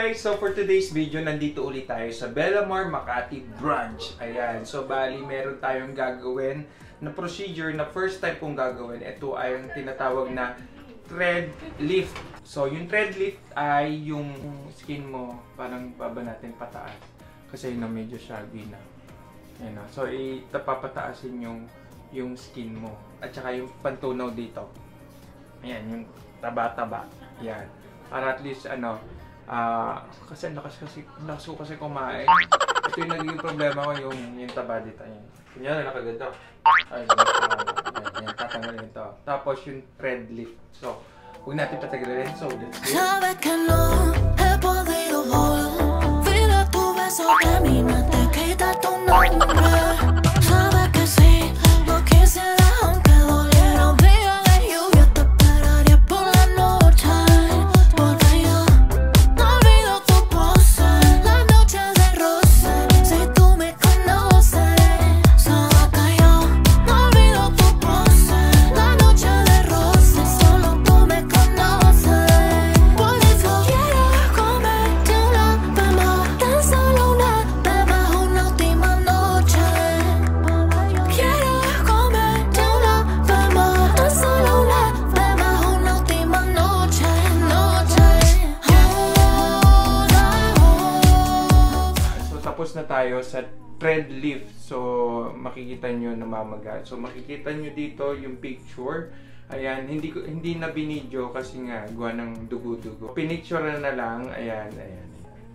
guys! So for today's video, nandito ulit tayo sa Bellamar Makati branch. Ayan. So bali, meron tayong gagawin na procedure na first time kong gagawin. Ito ay yung tinatawag na thread lift. So yung thread lift ay yung skin mo parang baba natin pataas. Kasi yun na medyo shaggy na. Ayan. So papataasin yung skin mo. At saka yung pantunaw dito. Ayan, yung taba-taba. Ayan. Para at least kasi lakas ko kasi kumain. Ito yung naging problema ko, yung taba dito. Ayan. Kunyari, nakaganda. Ay, yan, tatanggalin ito. Tapos yung thread lift. So, huwag natin patagalin. So, let's do Tapos na tayo sa thread lift. So, makikita nyo namamaga. So, makikita nyo dito yung picture. Ayan, hindi na binidyo kasi nga gawa ng dugo-dugo. Pinicture na lang. Ayan.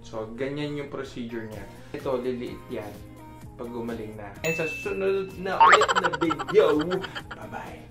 So, ganyan yung procedure niya. Ito, liliit yan pag gumaling na. And sa susunod na ulit na video, bye-bye!